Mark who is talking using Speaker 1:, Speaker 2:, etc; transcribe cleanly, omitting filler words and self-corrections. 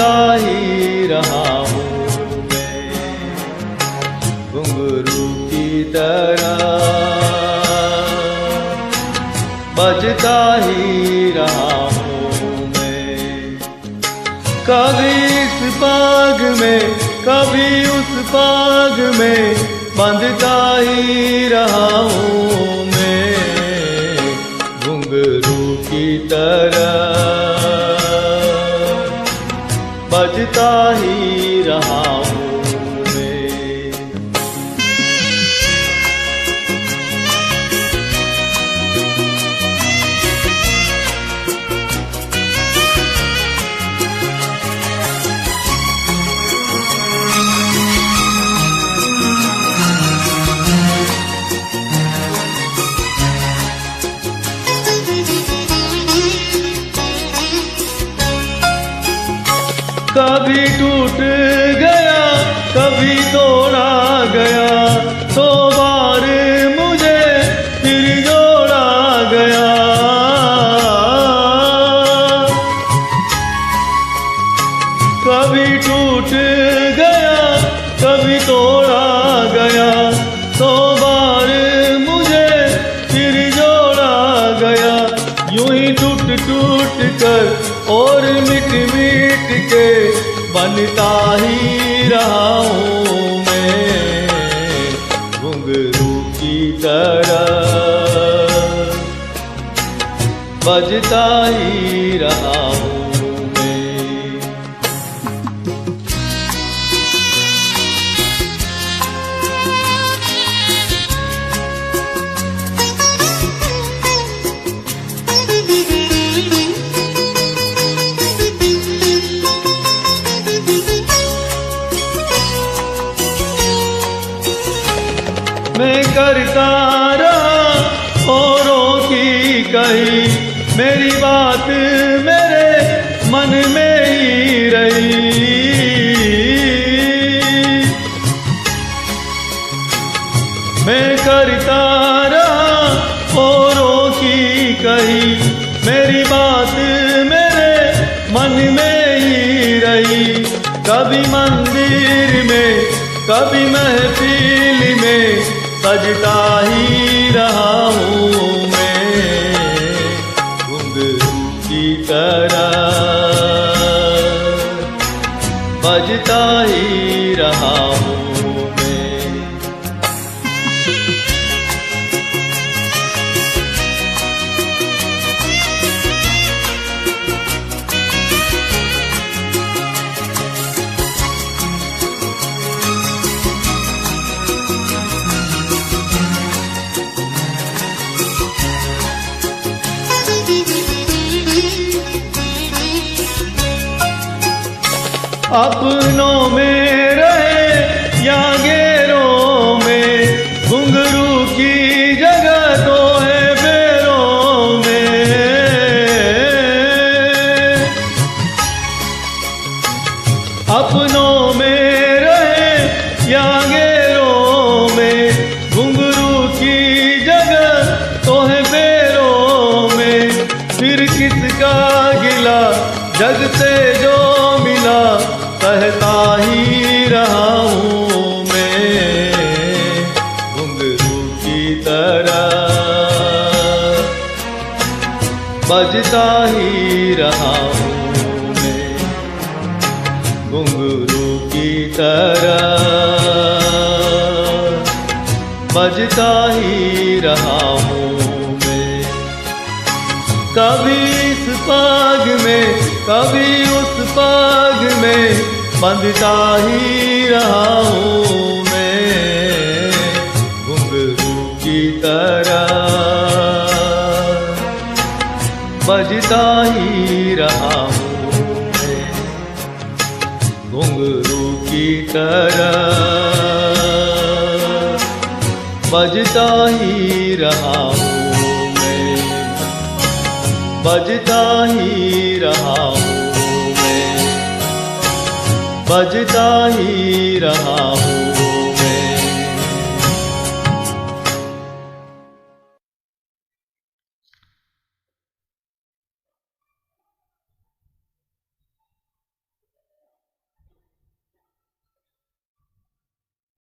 Speaker 1: बजता ही रहा हूँ मैं, घुंघरू की तरह बजता ही रहा हूँ मैं। कभी इस बाग में कभी उस बाग में बंधता ही रहा हूँ मैं, घुंघरू की तरह बजता ही रहा हूँ मैं। कभी टूट गया कभी तोड़ा गया, तो बार मुझे फिर जोड़ा गया। कभी टूट गया कभी तोड़ा गया, तो बार मुझे फिर जोड़ा गया। यूं ही टूट टूट कर और मिट मिट के बनता ही रहा हूँ मैं, घुंघरू की तरह बजता ही रहा हूँ मैं। मैं करता रहा औरों की कही, मेरी बात मेरे मन में ही रही। मैं करता रहा औरों की कही, मेरी बात मेरे मन में ही रही। कभी मंदिर में कभी महफिल में सजता ही रहा हूँ मैं, घुंघरू की तरह बजता ही रहा हूँ मैं। अपनों में रहे या गैरों में, घुंघरू की जगह तो है पैरों में। अपनों में रहे या गैरों में, घुंघरू की जगह तो है पैरों में। फिर किसका गिला जग से जो मिला, कहता ही रहा हूँ मैं, घुंघरू की तरह बजता ही रहा हूँ मैं, घुंघरू की तरह बजता ही रहा हूँ मैं। कभी इस बाग में कभी उस बाग में बंधता ही रहा हूँ मैं, घुंघरू की तरह बजता ही रहा हूँ मैं, घुंघरू की तरह बजता ही रहा हूँ मैं, बजता ही रहा हूँ मैं, बजता ही रहा हूँ।